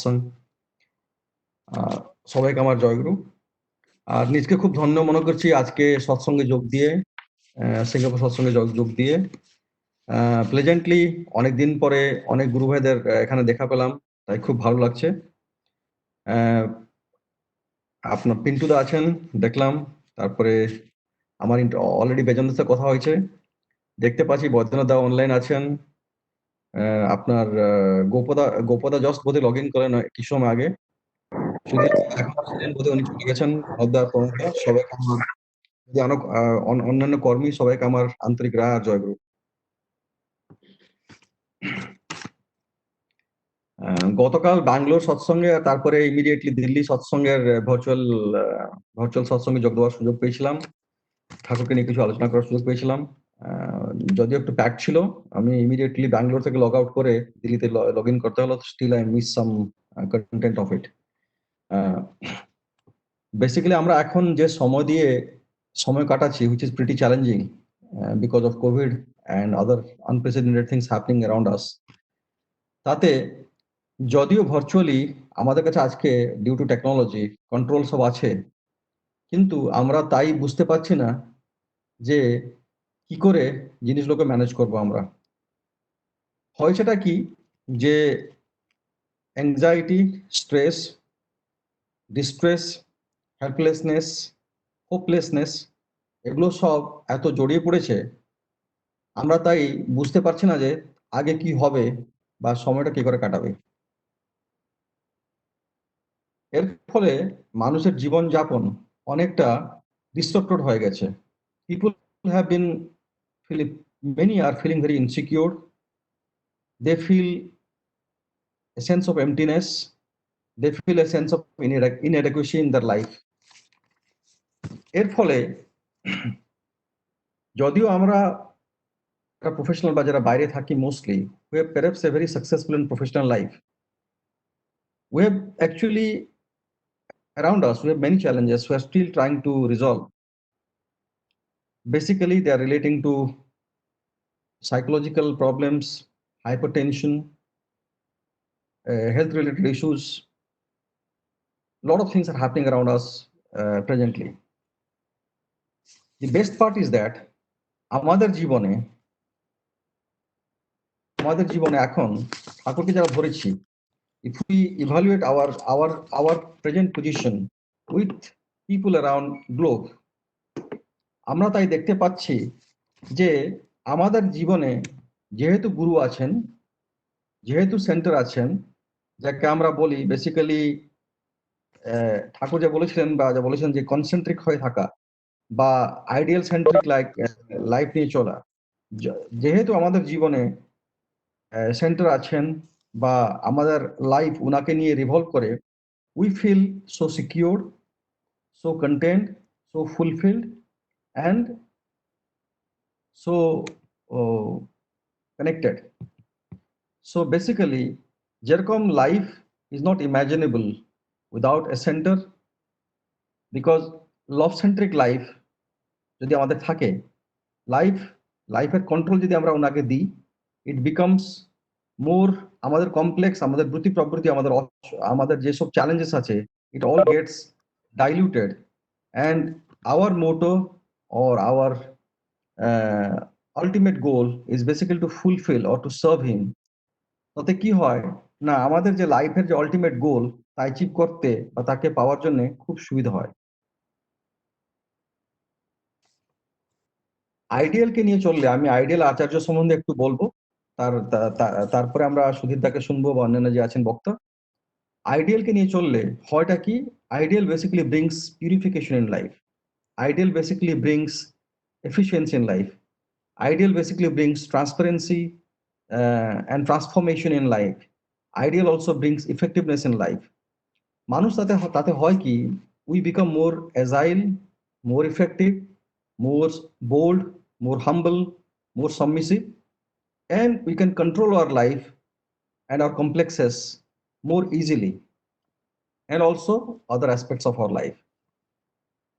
সৎসঙ্গ। সবাইকে আমার জয়গুরু। আর নিজকে খুব ধন্য মনে করছি আজকে সৎসঙ্গে যোগ দিয়ে, সিঙ্গাপুর সৎসঙ্গে যোগ দিয়ে প্লেজেন্টলি অনেকদিন পরে অনেক গুরু ভাইদের এখানে দেখা পেলাম, তাই খুব ভালো লাগছে। আপনার পিন্টুদা আছেন দেখলাম, তারপরে আমার অলরেডি বেজনদের সাথে কথা হয়েছে, দেখতে পাচ্ছি বৈদ্যনাথ দা অনলাইন আছেন। আপনার গোপদা জস্ট বোধহয় লগ ইন করেন কিছু সময় আগে, উনি চলে গেছেন। সবাইকে অন্যান্য কর্মী সবাইকে আমার আন্তরিক রায় আর জয়গুরু। গতকাল বাংলোর সৎসঙ্গে, তারপরে ইমিডিয়েটলি দিল্লি সৎসঙ্গের ভার্চুয়াল সৎসঙ্গে যোগ দেওয়ার সুযোগ পেয়েছিলাম। ঠাকুরকে নিয়ে কিছু আলোচনা করার সুযোগ পেয়েছিলাম। যদিও একটু প্যাক ছিল, আমি ইমিডিয়েটলি ব্যাঙ্গালোর থেকে লগ আউট করে দিল্লিতে লগ ইন করতে হলো। Still I miss some content of it. Basically আমরা এখন যে সময় দিয়ে সময় কাটাচ্ছি, which is pretty challenging because of COVID and other unprecedented things happening around us, তাতে যদিও ভার্চুয়ালি আমাদের কাছে আজকে ডিউ টু টেকনোলজি কন্ট্রোল সব আছে, কিন্তু আমরা তাই বুঝতে পারছি না যে কি করে জিনিসগুলোকে ম্যানেজ করব। আমরা হয়েছেটা কি যে anxiety, stress, distress, helplessness, hopelessness, এগুলো সব এত জড়িয়ে পড়েছে, আমরা তাই বুঝতে পারছি না যে আগে কি হবে বা সময়টা কি করে কাটাবে। এর ফলে মানুষের জীবনযাপন অনেকটা ডিস্ট্রাক্টেড হয়ে গেছে। People have been many are feeling very insecure. They feel a sense of emptiness. They feel a sense of inadequacy in their life. এর ফলে যদিও আমরা প্রফেশনাল বা যারা বাইরে থাকি, mostly we have perhaps a very successful and professional life. We have actually around us, we have many challenges we are still trying to resolve. Basically, they are relating to psychological problems, hypertension, health-related issues. A lot of things are happening around us presently. The best part is that আমাদের জীবনে এখন ঠাকুরকে যারা ধরেছি, if we evaluate our present position with people around globe, আমরা তাই দেখতে পাচ্ছি যে আমাদের জীবনে যেহেতু গুরু আছেন, যেহেতু সেন্টার আছেন, যাকে আমরা বলি বেসিক্যালি ঠাকুর যা বলেছিলেন বা যা বলেছেন যে কনসেন্ট্রিক হয়ে থাকা বা আইডিয়াল সেন্ট্রিক লাইফ নিয়ে চলা, যেহেতু আমাদের জীবনে সেন্টার আছেন বা আমাদের লাইফ উনাকে নিয়ে রিভলভ করে, we feel so secure, so content, so fulfilled and so connected. So basically, যেরকম life is not imaginable without a center, because love centric life যদি আমাদের থাকে, লাইফের কন্ট্রোল যদি আমরা ওনাকে দিই, it becomes more আমাদের কমপ্লেক্স, আমাদের বৃত্তি প্রবৃত্তি, আমাদের যেসব চ্যালেঞ্জেস আছে, it all gets diluted, and our motto or our ultimate goal is basically to fulfill or to serve him. তাতে কি হয় না, আমাদের যে লাইফের যে আলটিমেট গোল তা অ্যাচিভ করতে বা তাকে পাওয়ার জন্য খুব সুবিধা হয়। আইডিয়ালকে নিয়ে চললে, আমি আইডিয়াল আচার্য সম্বন্ধে একটু বলবো, তারপরে আমরা সুধীরদাকে শুনবো বা অন্যান্য যে আছেন বক্তা। আইডিয়ালকে নিয়ে চললে হয়টা কি, ideal basically brings purification in life, ideal basically brings efficiency in life, ideal basically brings transparency and transformation in life. Ideal also brings effectiveness in life. মানুষ তাতে হয় কি, we become more agile, more effective, more bold, more humble, more submissive, and we can control our life and our complexes more easily, and also other aspects of our life.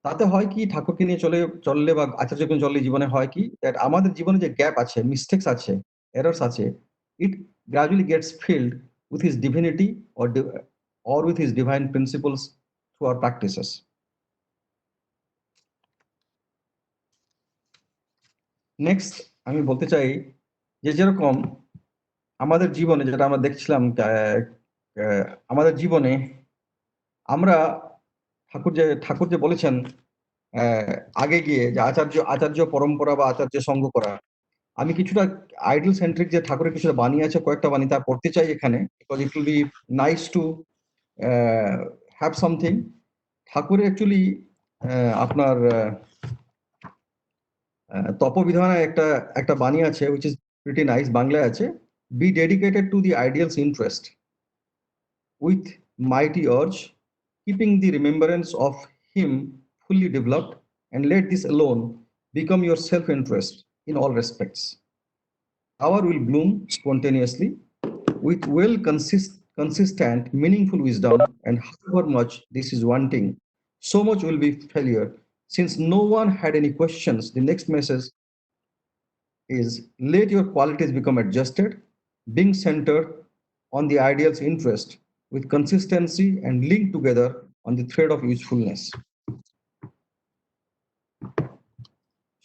তাতে হয় কি, ঠাকুরকে নিয়ে চললে বা আচার্যকে নিয়ে চললে জীবনে হয় কি, দ্যাট আমাদের জীবনে যে গ্যাপ আছে, মিস্টেক্স আছে, এরর্স আছে, it gradually gets filled with his divinity or with his divine principles through our practices. Next আমি বলতে চাই যে যেরকম আমাদের জীবনে যেটা আমরা দেখছিলাম আমাদের জীবনে আমরা ঠাকুর যে বলেছেন আগে গিয়ে যে আচার্য পরম্পরা বা আচার্য সঙ্গ করা, আমি কিছুটা আইডল সেন্ট্রিক যে ঠাকুরের কিছুটা বাণী আছে, কয়েকটা বাণী তা পড়তে চাই এখানে, because it will be nice to have something. ঠাকুরের অ্যাকচুয়ালি আপনার তপবিধানে একটা বাণী আছে which is pretty nice, বাংলায় আছে, be dedicated to the ideal's interest with mighty urge, keeping the remembrance of him fully developed, and let this alone become your self-interest in all respects. Power will bloom spontaneously with consistent, meaningful wisdom, and however much this is wanting, so much will be failure. Since no one had any questions, the next message is let your qualities become adjusted, being centered on the ideal's interest with consistency and linked together on the thread of usefulness.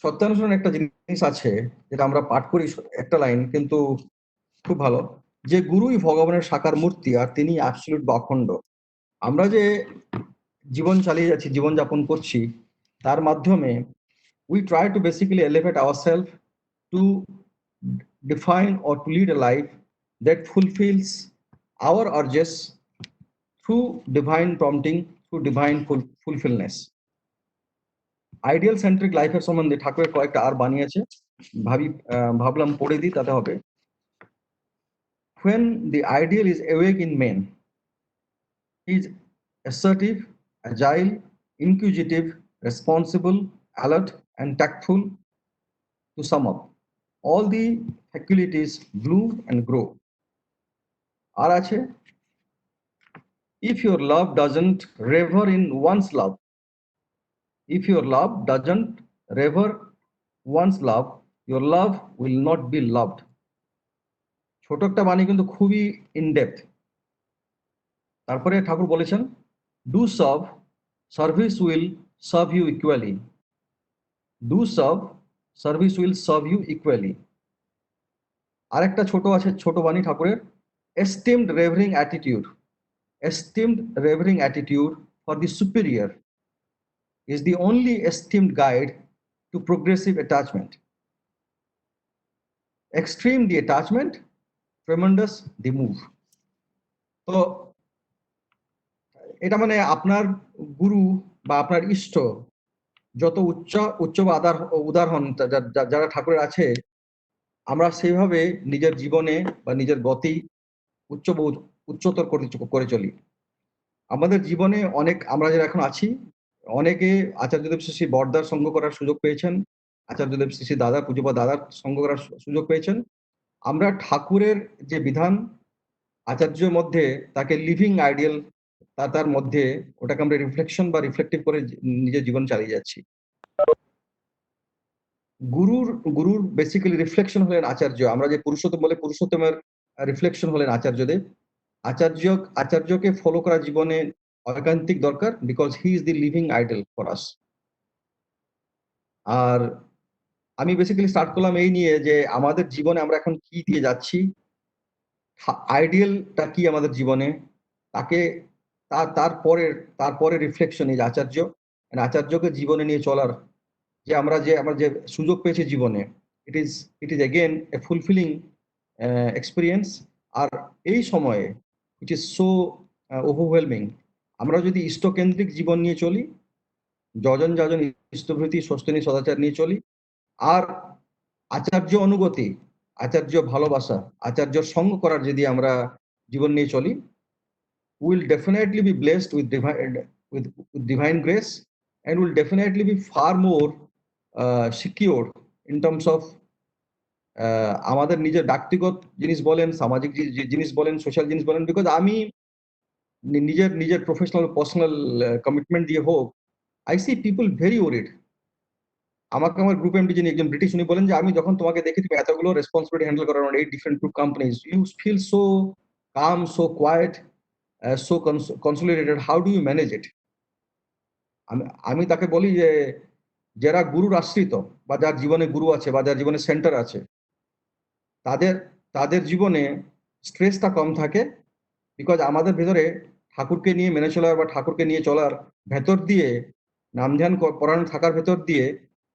সত্যানুসরণ একটা জিনিস আছে যেটা আমরা পাঠ করি একটা line, কিন্তু খুব ভালো, যে গুরুই ভগবানের সাকার মূর্তি আর তিনি অ্যাবসলিউট বা অখণ্ড। আমরা যে জীবন চালিয়ে যাচ্ছি, জীবন যাপন করছি, তার মাধ্যমে we try to basically elevate ourselves to define or to lead a life that fulfills our urges through divine prompting, through divine fulfillness. Ideal centric লাইফের সম্বন্ধে ঠাকুরের কয়েকটা আর বানিয়েছে, ভাবলাম পড়ে দিই, তাতে হবে। When the ideal is awake in men, he is assertive, agile, inquisitive, responsible, alert, and tactful. To sum up, all the faculties bloom and grow. আর আছে, if your love doesn't rever in one's love, if your love doesn't rever one's love, your love will not be loved. ছোট একটা বাণী কিন্তু খুবই in-depth. তারপরে ঠাকুর বলেছেন, do serve, service will serve you equally, do serve, service will serve you equally. আরেকটা ছোট বাণী ঠাকুরের, esteemed revering attitude, esteemed revering attitude for the superior is the only esteemed guide to progressive attachment. Extreme the attachment, tremendous the move. তো এটা মানে আপনার গুরু বা আপনার ইষ্ট যত উচ্চ বা উদার হন, যারা ঠাকুরের আছে, আমরা সেইভাবে নিজের জীবনে বা নিজের গতি উচ্চতর করে চলি। আমাদের জীবনে আমরা যারা এখন আছি, অনেকে আচার্যদেব শ্রী বরদার সঙ্গ করার সুযোগ পেয়েছেন, আচার্যদেব শ্রী দাদা পূজ্যপাদ দাদার সঙ্গ করার সুযোগ পেয়েছেন। আমরা ঠাকুরের যে বিধান আচার্যের মধ্যে, তাকে লিভিং আইডিয়াল, তার মধ্যে ওটাকে আমরা রিফ্লেকশন বা রিফ্লেক্টিভ করে নিজের জীবন চালিয়ে যাচ্ছি। গুরুর বেসিক্যালি রিফ্লেকশন হলেন আচার্য। আমরা যে পুরুষোত্তম বলে, পুরুষোত্তমের রিফ্লেকশন হলেন আচার্যদেব। আচার্যকে ফলো করা জীবনে ঐকান্তিক দরকার, because he is the living idol for us. আর আমি বেসিক্যালি স্টার্ট করলাম এই নিয়ে যে আমাদের জীবনে আমরা এখন কি দিয়ে যাচ্ছি, আইডিয়ালটা কি আমাদের জীবনে, তাকে তারপরে রিফ্লেকশন এই আচার্যকে জীবনে নিয়ে চলার যে আমরা যে সুযোগ পেয়েছি জীবনে, it is again a fulfilling experience. আর এই সময়ে ইট ইজ সো ওভারওয়েলমিং, আমরা যদি ইষ্টকেন্দ্রিক জীবন নিয়ে চলি, যজন যাজন ইষ্টভৃতি ষষ্ঠনী সদাচার নিয়ে চলি, আর আচার্য অনুগতি, আচার্য ভালোবাসা, আচার্য সঙ্গ করার যদি আমরা জীবন নিয়ে চলি, will definitely be blessed with divine grace, and will definitely be far more secure in terms of আমাদের নিজের ব্যক্তিগত জিনিস বলেন, সামাজিক জিনিস বলেন, সোশ্যাল জিনিস বলেন। বিকজ আমি নিজের প্রফেশনাল পার্সোনাল কমিটমেন্ট দিয়ে হোক, I C people very worried. আমাকে আমার গ্রুপ এমডি যিনি একজন ব্রিটিশ, উনি বলেন যে আমি যখন তোমাকে দেখি তুমি এতগুলো রেসপন্সিবিলিটি হ্যান্ডেল করার 8 different group companies, you feel so calm, so quiet, so consolidated. How do you manage it? আমি তাকে বলি যে যারা গুরুর আশ্রিত বা যার জীবনে গুরু আছে বা যার জীবনে সেন্টার আছে, তাদের তাদের জীবনে স্ট্রেসটা কম থাকে। বিকজ আমাদের ভেতরে ঠাকুরকে নিয়ে মেনে চলার বা ঠাকুরকে নিয়ে চলার ভেতর দিয়ে, নাম ধ্যান পরায়ণ থাকার ভেতর দিয়ে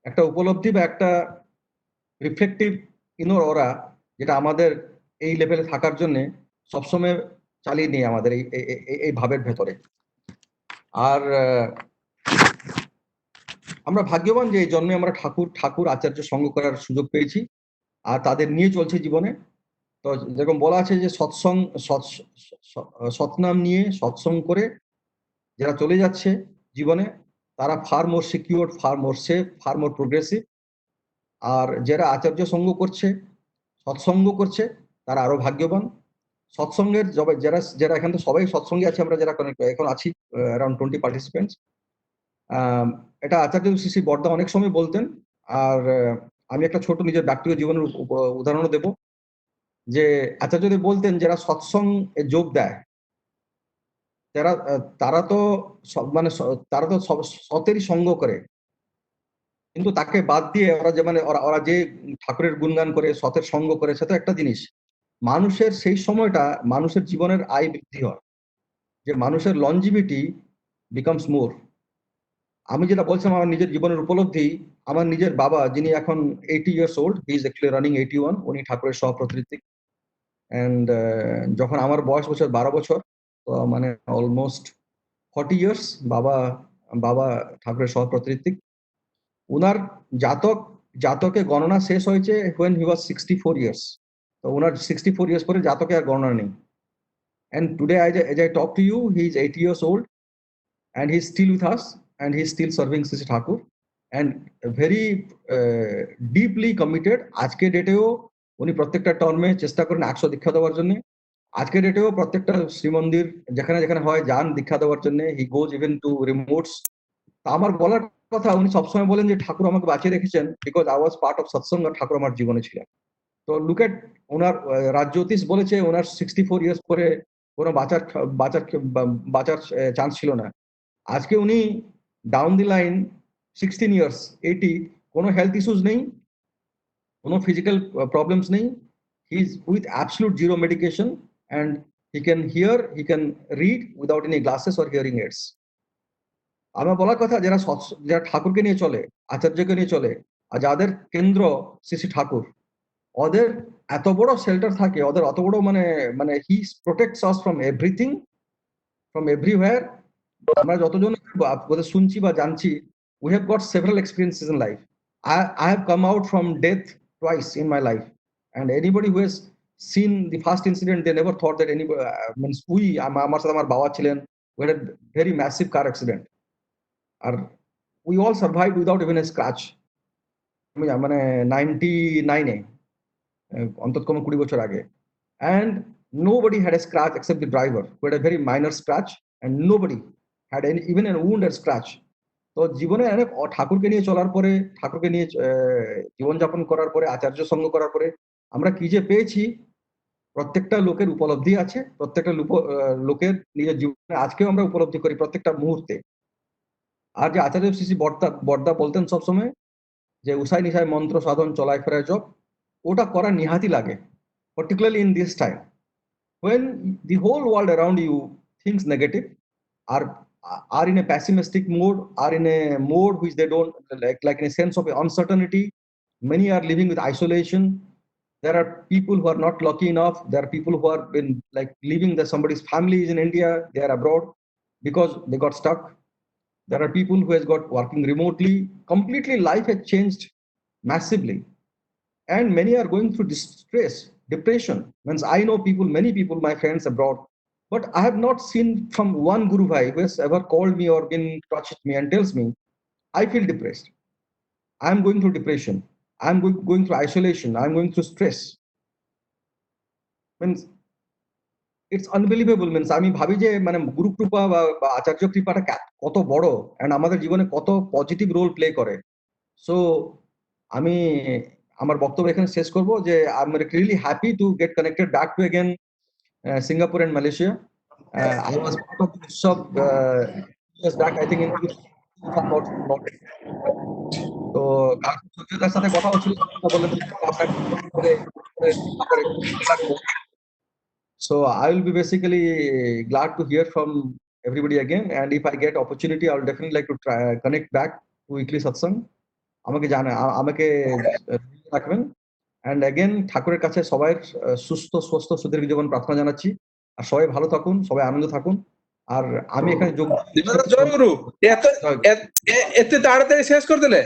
একটা উপলব্ধি বা একটা রিফ্লেকটিভ ইনোর ওরা, যেটা আমাদের এই লেভেলে থাকার জন্য সবসময় চালিয়ে নিয়ে আমাদের এই ভাবের ভেতরে। আর আমরা ভাগ্যবান যে এই জন্মে আমরা ঠাকুর আচার্য সঙ্গ করার সুযোগ পেয়েছি আর তাদের নিয়ে চলছে জীবনে। তো যেরকম বলা আছে যে সৎনাম নিয়ে সৎসঙ্গ করে যারা চলে যাচ্ছে জীবনে, তারা far more secure, far more safe, far more progressive. আর যারা আচার্য সঙ্গ করছে, সৎসঙ্গ করছে, তারা আরো ভাগ্যবান। সৎসঙ্গের যারা যারা এখান থেকে সবাই সৎসঙ্গে আছে, আমরা যারা এখন আছি অ্যারাউন্ড 20 পার্টিসিপেন্টস। এটা আচার্য শ্রী শ্রী বর্দা অনেক সময় বলতেন। আর আমি একটা ছোট নিজের ব্যক্তিগত জীবনের উদাহরণও দেব, যে আচার্যদেব বলতেন যারা সৎসঙ্গে যোগ দেয়, তারা তো মানে তারা তো সতেরই সঙ্গ করে, কিন্তু তাকে বাদ দিয়ে ওরা যে মানে ওরা যে ঠাকুরের গুণগান করে, সতের সঙ্গ করে, সেটা একটা জিনিস। মানুষের সেই সময়টা মানুষের জীবনের আয় বৃদ্ধি হয়, যে মানুষের লঞ্জিভিটি বিকামস মোর। আমি যেটা বলছিলাম আমার নিজের জীবনের উপলব্ধি, আমার নিজের বাবা যিনি এখন 80 years old, he is actually running 81, উনি ঠাকুরের সহপ্রতিনিধি। অ্যান্ড যখন আমার বয়স 12 বছর, তো মানে অলমোস্ট 40 ইয়ার্স বাবা বাবা ঠাকুরের সহপ্রতিনিধি। উনার জাতকে গণনা শেষ হয়েছে when he was 64 years। তো উনার 64 ইয়ার্স পরে জাতকে আর গণনা নেই। And today as I talk to you, he is 80 years old and he's still with us and he's still serving Sri Thakur and very deeply committed। আজকে ডেটেও উনি প্রত্যেকটা টার্মে চেষ্টা করেন 100 দীক্ষা দেওয়ার জন্য। আজকে ডেটেও প্রত্যেকটা শ্রীমন্দির যেখানে যেখানে হয় যান দীক্ষা দেওয়ার জন্য। হি গোজ ইভেন টু রিমোটস। আমার বলার কথা, উনি সবসময় বলেন যে ঠাকুর আমাকে বাঁচিয়ে রেখেছেন because I was part of সৎসঙ্গ, ঠাকুর আমার জীবনে ছিলেন। তো লুক এট ওনার রাজ্যোতিষ বলেছে ওনার 64 ইয়ার্স পরে কোনো বাঁচার বাঁচার চান্স ছিল না। আজকে উনি ডাউন দি লাইন 16 ইয়ার্স 80, কোনো হেলথ ইস্যুস নেই, কোনো ফিজিক্যাল প্রবলেমস নেই। He is with absolute zero medication and he can here, he can read without any glasses or hearing AIDS. আমার বলার কথা, যারা ঠাকুরকে নিয়ে চলে, আচার্যকে নিয়ে চলে, আর যাদের কেন্দ্র শ্রী শ্রী ঠাকুর, ওদের এত বড় শেল্টার থাকে, ওদের অত বড় মানে মানে he protects us from everything, from everywhere. আমরা যতজন ওদের শুনছি বা জানছি, we have got several experiences in life. I have come out from death twice in my life, and anybody who has seen the first incident, they never thought that anybody means আমার সাথে আমার বাবা ছিলেন, we had a very massive car accident, R we all survived without even a scratch। মানে 99-এ, অন্তত কম 20 বছর আগে। And nobody had a scratch except the driver, who had a very minor scratch, and nobody had even a wound or scratch। তো জীবনে অনেক ঠাকুরকে নিয়ে চলার পরে, ঠাকুরকে নিয়ে জীবনযাপন করার পরে, আচার্য সঙ্গ করার পরে আমরা কি যে পেয়েছি, প্রত্যেকটা লোকের উপলব্ধি আছে, প্রত্যেকটা লোকের নিজের জীবনে আজকেও আমরা উপলব্ধি করি প্রত্যেকটা মুহূর্তে। আর যে আচার্য শ্রী শ্রী বর্দা বলতেন সবসময় যে উষায় নিশায় মন্ত্র সাধন চলায় ফেরায় জপ, ওটা করা নিহাতি লাগে, particularly in this time when the whole world around you thinks negative, are are in a pessimistic mode, are in a mode which they don't like in a sense of uncertainty. Many are living with isolation. There are people who are not lucky enough. There are people who are been like leaving that somebody's family is in India, they are abroad because they got stuck. There are people who has got working remotely. Completely life has changed massively, and many are going through distress, depression. Means I know people, many people, my friends abroad, but I have not seen from one Guru Bhai who has ever called me or been in touch with me and tells me, I feel depressed, I'm going through depression, I'm going through isolation, I'm going through stress। Means it's unbelievable। Means আমি ভাবি যে মানে গুরু কৃপা বা আচার্য কৃপাটা কত বড়, and আমাদের জীবনে কত পজিটিভ রোল প্লে করে। সো আমি আমার বক্তব্য এখানে শেষ করব যে I am really happy to get connected back to again Singapore and Malaysia. I was part of the Utsav years back, I think in 2000 if I'm not তো সুচিতার সাথে কথা হচ্ছিল, কথা বললেন আমরা রাখবো। So I will be basically glad to hear from everybody again, and if I get opportunity, I will definitely like to try connect back to weekly satsang. আমাকে আমাকে রাখবেন। And again ঠাকুরের কাছে সবাই সুস্থ স্বস্থ সুদীর্ঘ জীবন প্রার্থনা জানাচ্ছি। আর সবাই ভালো থাকুন, সবাই আনন্দে থাকুন। আর আমি এখানে যোগ জয় গুরু, এত তাড়াতাড়ি শেষ করে দিলে?